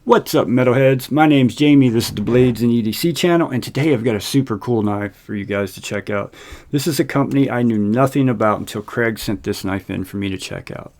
What's up, metalheads? My name's Jamie. This is the Blades and EDC channel, and today I've got a super cool knife for you guys to check out. This is a company I knew nothing about until Craig sent this knife in for me to check out.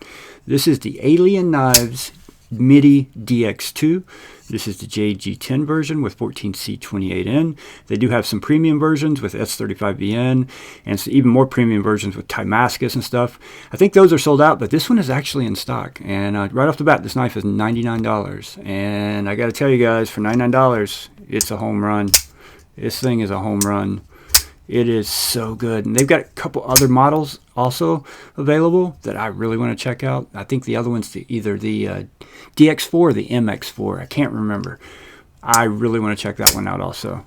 This is the Alien Knives MIDI DX2. This is the JG10 version with 14C28N. They do have some premium versions with S35VN and even more premium versions with Damascus and stuff. I think those are sold out, but this one is actually in stock. And right off the bat, this knife is $99. And I got to tell you guys, for $99, it's a home run. This thing is a home run. It is so good. And they've got a couple other models also available that I really want to check out. I think the other one's either the DX4 or the MX4. I can't remember. I really want to check that one out also.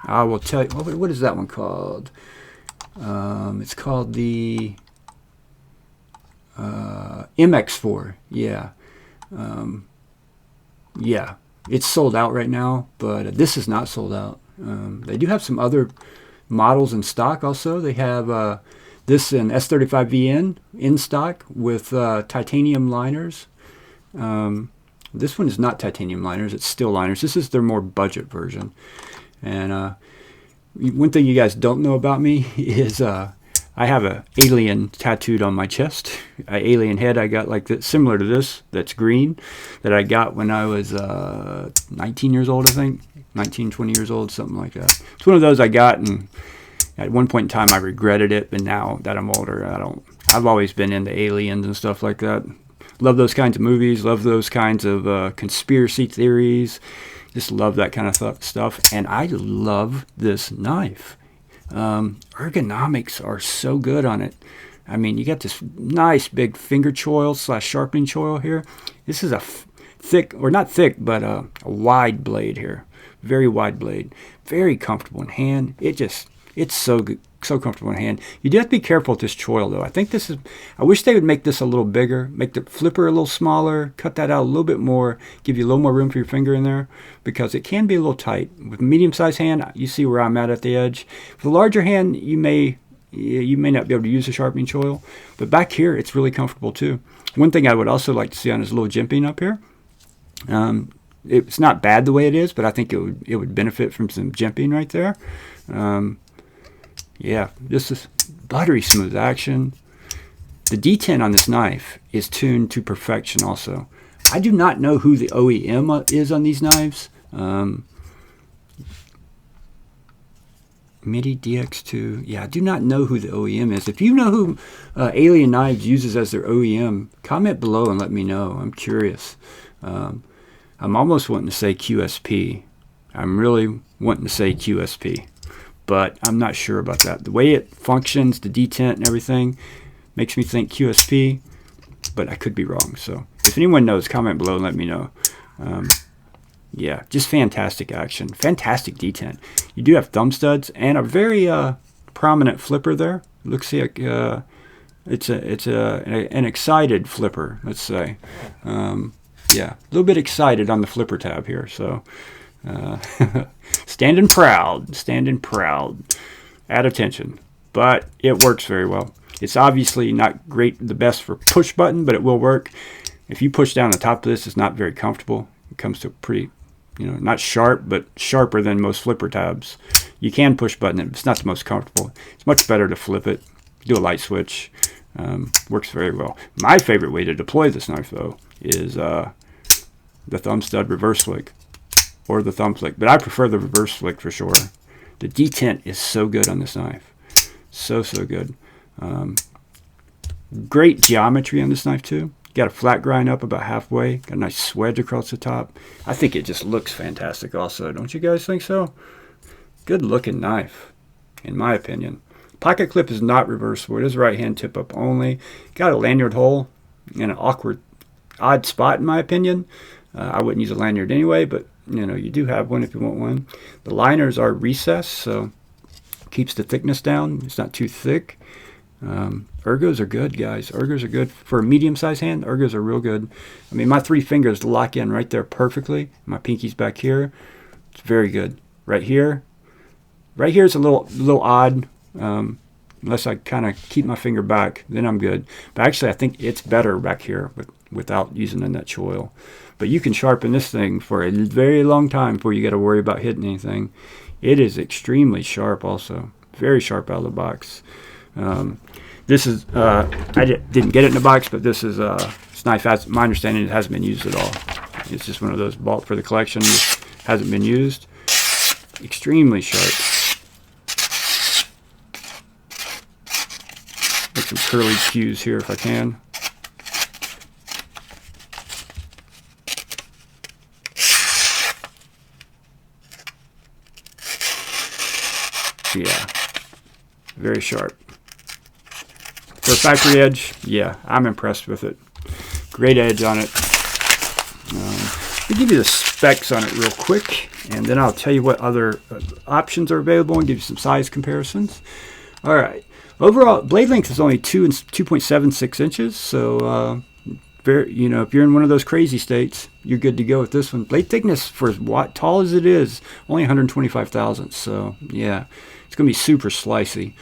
I will tell you, what is that one called? It's called the MX4. Yeah. Yeah. It's sold out right now, but this is not sold out. They do have some other models in stock also. They have this in S35VN in stock with titanium liners. This one is not titanium liners, it's steel liners. This is their more budget version. And one thing you guys don't know about me is I have an alien tattooed on my chest. An alien head I got like that, similar to this, that's green, that I got when I was 19 years old, I think. 19, 20 years old, something like that. It's one of those I got, and at one point in time I regretted it, but now that I'm older, I've always been into aliens and stuff like that. Love those kinds of movies, love those kinds of conspiracy theories. Just love that kind of stuff, and I love this knife. Ergonomics are so good on it. I mean, you got this nice big finger choil / sharpening choil here. This is a thick, or not thick, but a wide blade here. Very wide blade. Very comfortable in hand. It's so good, so comfortable in hand. You do have to be careful with this choil though. I wish they would make this a little bigger, make the flipper a little smaller, cut that out a little bit more, give you a little more room for your finger in there, because it can be a little tight. With a medium-sized hand, you see where I'm at the edge. With a larger hand, you may not be able to use a sharpening choil, but back here, it's really comfortable too. One thing I would also like to see on is a little jimping up here. It's not bad the way it is, but I think it would benefit from some jimping right there. Yeah, this is buttery smooth action. The D10 on this knife is tuned to perfection also. I do not know who the OEM is on these knives. MIDI DX2. Yeah, I do not know who the OEM is. If you know who Alien Knives uses as their OEM, comment below and let me know. I'm curious. I'm almost wanting to say QSP. I'm really wanting to say QSP, but I'm not sure about that. The way it functions, the detent and everything, makes me think QSP, but I could be wrong. So if anyone knows, comment below and let me know. Yeah, just fantastic action. Fantastic detent. You do have thumb studs and a very prominent flipper there. Looks like it's an excited flipper, let's say. Yeah, a little bit excited on the flipper tab here. So standing proud, add attention, but it works very well. It's obviously not the best for push button, but it will work. If you push down the top of this, it's not very comfortable. It comes to pretty, not sharp, but sharper than most flipper tabs. You can push button it, but it's not the most comfortable. It's much better to flip it, do a light switch. Works very well. My favorite way to deploy this knife though is the thumb stud reverse flick or the thumb flick, but I prefer the reverse flick for sure. The detent is so good on this knife, so good. Great geometry on this knife too. Got a flat grind up about halfway, got a nice swedge across the top. I think it just looks fantastic also. Don't you guys think so? Good looking knife, in my opinion. Pocket clip is not reversible. It is right hand tip up only. Got a lanyard hole in an odd spot in my opinion. I wouldn't use a lanyard anyway, but you do have one if you want one. The liners are recessed, so keeps the thickness down. It's not too thick. Ergos are good, guys. Ergos are good. For a medium-sized hand, ergos are real good. I mean, my 3 fingers lock in right there perfectly. My pinky's back here. It's very good. Right here is a little odd. Unless I kind of keep my finger back, then I'm good. But actually, I think it's better back here without using the nut choil. But you can sharpen this thing for a very long time before you got to worry about hitting anything. It is extremely sharp also. Very sharp out of the box. This is, I didn't get it in the box, but this is, this knife has, my understanding, it hasn't been used at all. It's just one of those bought for the collection. It hasn't been used. Extremely sharp. Make some curly cues here if I can. Yeah, very sharp. For a factory edge, yeah, I'm impressed with it. Great edge on it. Let me give you the specs on it real quick, and then I'll tell you what other options are available and give you some size comparisons. All right. Overall, blade length is only 2.76 inches, so very, you know, if you're in one of those crazy states, you're good to go with this one. Blade thickness, for as tall as it is, only 125 thousandths, so yeah. It's going to be super slicey.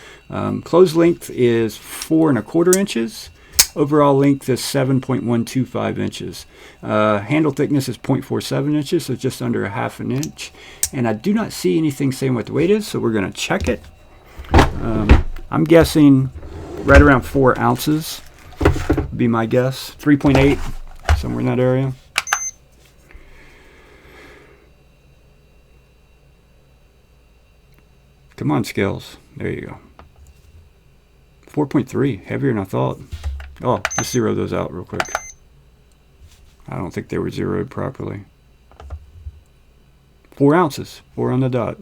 Closed length is 4¼ inches. Overall length is 7.125 inches. Handle thickness is 0.47 inches, so just under a ½ an inch. And I do not see anything saying what the weight is, so we're going to check it. I'm guessing right around 4 ounces would be my guess. 3.8, somewhere in that area. Come on, scales. There you go. 4.3, heavier than I thought. Oh, let's zero those out real quick. I don't think they were zeroed properly. 4 ounces, 4 on the dot.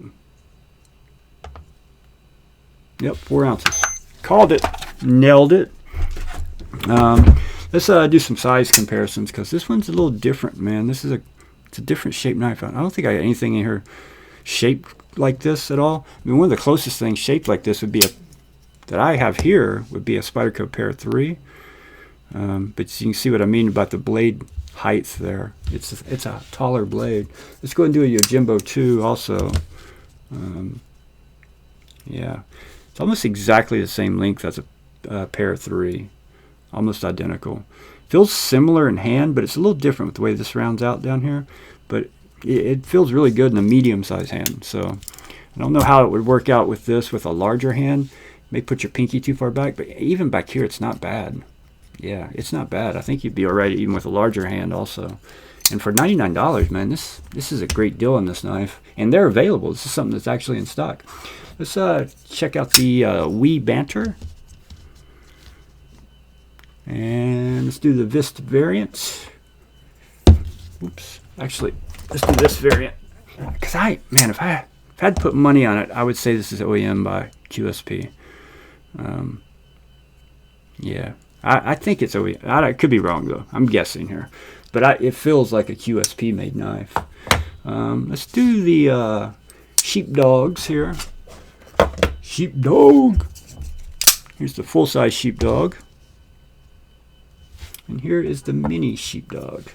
Yep, 4 ounces. Called it. Nailed it. Let's do some size comparisons, because this one's a little different, man. This is it's a different shaped knife. I don't think I got anything in here shaped like this at all. I mean, one of the closest things shaped like this would be that I have here would be a Spyderco Pair 3. But you can see what I mean about the blade height there. It's a taller blade. Let's go ahead and do a Yojimbo 2 also. Yeah, it's almost exactly the same length as a Pair 3. Almost identical. Feels similar in hand, but it's a little different with the way this rounds out down here. But it feels really good in a medium-sized hand. So I don't know how it would work out with this with a larger hand. May put your pinky too far back, but even back here, it's not bad. Yeah, it's not bad. I think you'd be all right even with a larger hand also. And for $99, man, this is a great deal on this knife. And they're available. This is something that's actually in stock. Let's check out the Wee Banter. And let's do the Vist variant. Oops. Actually, let's do this variant. Because if I had to put money on it, I would say this is OEM by QSP. Yeah, I think it's OEM. I could be wrong though. I'm guessing here, but it feels like a QSP made knife. Let's do the sheepdogs here. Sheepdog. Here's the full-size sheepdog, and here is the mini sheepdog.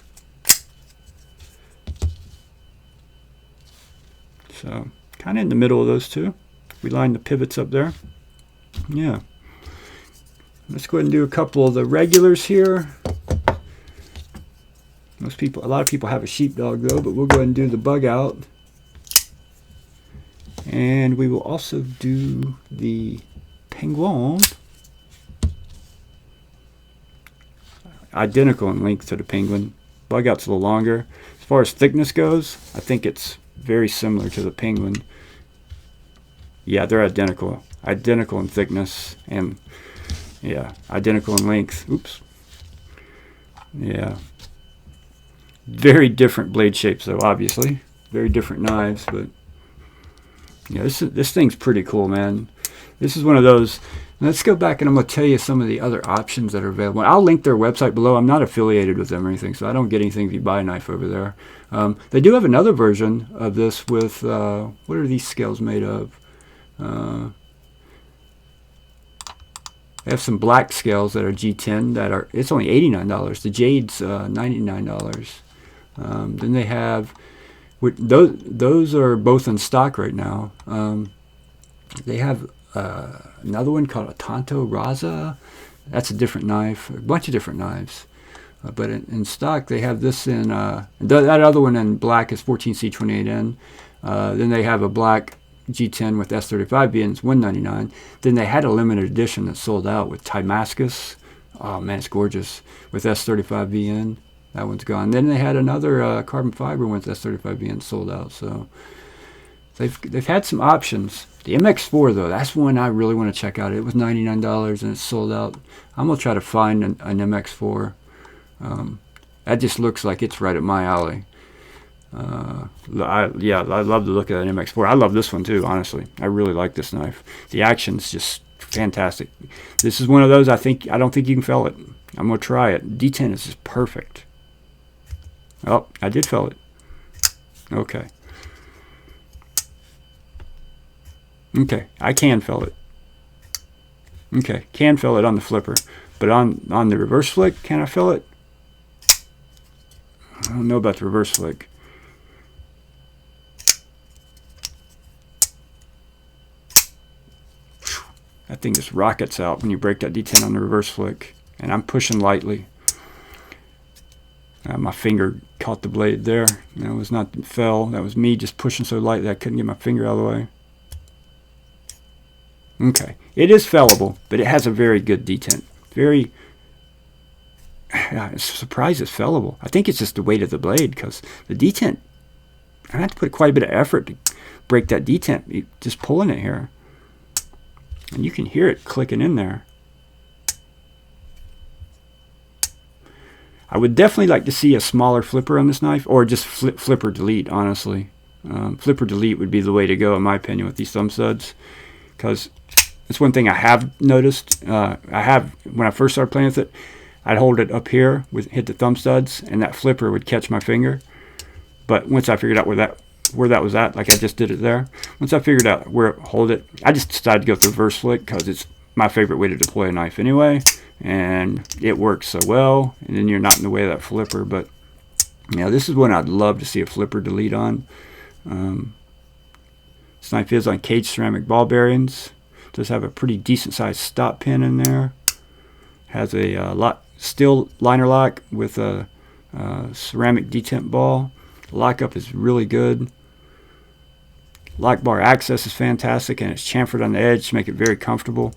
So kind of in the middle of those two. We line the pivots up there. Yeah. Let's go ahead and do a couple of the regulars here. A lot of people have a sheepdog though, but we'll go ahead and do the bug out. And we will also do the penguin. Identical in length to the penguin. Bug out's a little longer. As far as thickness goes, I think it's very similar to the penguin. Yeah, they're identical. Identical in thickness and yeah, identical in length. Oops. Yeah. Very different blade shapes though, obviously. Very different knives, but yeah, this thing's pretty cool, man. This is one of those. Let's go back and I'm going to tell you some of the other options that are available. I'll link their website below. I'm not affiliated with them or anything, so I don't get anything if you buy a knife over there. They do have another version of this with, what are these scales made of? They have some black scales that are G10 that are, it's only $89. The Jade's $99. Then they have, those are both in stock right now. They have another one called a Tanto Raza. That's a different knife. A bunch of different knives. But in stock, they have this in, that other one in black is 14C28N. Then they have a black G10 with S35BN, it's $199. Then they had a limited edition that sold out with Damascus. Oh man, it's gorgeous, with S35BN. That one's gone. Then they had another carbon fiber one with S35BN sold out. So they've had some options. The MX4 though, that's one I really want to check out. It was $99 and it's sold out. I'm gonna try to find an MX4. That just looks like it's right at my alley. Yeah, I love the look of that MX4. I love this one too, honestly. I really like this knife. The action's just fantastic. This is one of those I don't think you can fell it. I'm gonna try it. D10 is just perfect. Oh, I did fell it. Okay. Okay, I can fell it. Okay, can fell it on the flipper, but on the reverse flick, can I fell it? I don't know about the reverse flick. That thing just rockets out when you break that D10 on the reverse flick, and I'm pushing lightly. My finger caught the blade there. That was not fell. That was me just pushing so light that I couldn't get my finger out of the way. Okay, it is fellable, but it has a very good detent. I'm surprised it's fellable. I think it's just the weight of the blade, because the detent, I have to put quite a bit of effort to break that detent, just pulling it here. And you can hear it clicking in there. I would definitely like to see a smaller flipper on this knife, or just flipper delete, honestly. Flipper delete would be the way to go, in my opinion, with these thumb studs, because it's one thing I have noticed. When I first started playing with it, I'd hold it up here, hit the thumb studs, and that flipper would catch my finger. But once I figured out where that was at, like I just did it there, once I figured out where to hold it, I just decided to go with the reverse flick, because it's my favorite way to deploy a knife anyway, and it works so well, and then you're not in the way of that flipper. But yeah, this is one I'd love to see a flipper delete on. This knife is on cage ceramic ball bearings. Does have a pretty decent sized stop pin in there. Has a steel liner lock with a ceramic detent ball. Lockup is really good. Lock bar access is fantastic, and it's chamfered on the edge to make it very comfortable.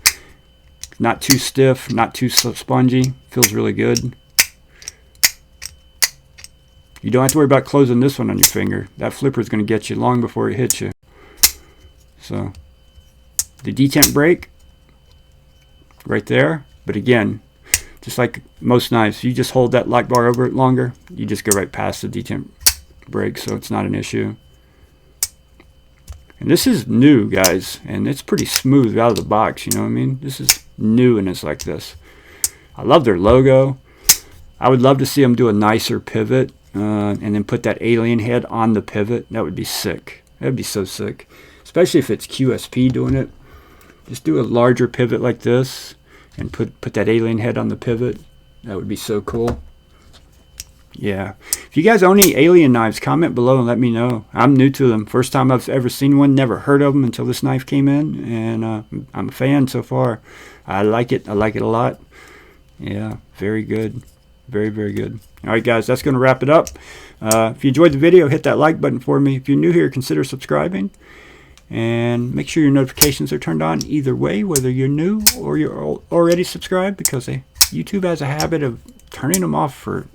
Not too stiff, not too spongy. Feels really good. You don't have to worry about closing this one on your finger. That flipper is going to get you long before it hits you. So the detent break right there. But again, just like most knives, you just hold that lock bar over it longer, you just go right past the detent break, so it's not an issue. And this is new, guys, and it's pretty smooth out of the box, you know what I mean? This is new and it's like this. I love their logo. I would love to see them do a nicer pivot and then put that alien head on the pivot. That would be sick. That would be so sick, especially if it's QSP doing it. Just do a larger pivot like this and put that alien head on the pivot. That would be so cool. Yeah. If you guys own any alien knives, comment below and let me know. I'm new to them. First time I've ever seen one. Never heard of them until this knife came in. And I'm a fan so far. I like it. I like it a lot. Yeah. Very good. Very, very good. All right, guys. That's going to wrap it up. If you enjoyed the video, hit that like button for me. If you're new here, consider subscribing. And make sure your notifications are turned on either way, whether you're new or you're already subscribed, because YouTube has a habit of turning them off for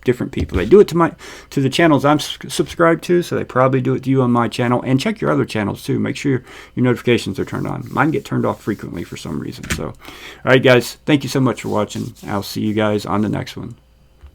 different people. They do it to the channels I'm subscribed to, so they probably do it to you on my channel. And check your other channels too. Make sure your notifications are turned on. Mine get turned off frequently for some reason. So, all right, guys, thank you so much for watching. I'll see you guys on the next one.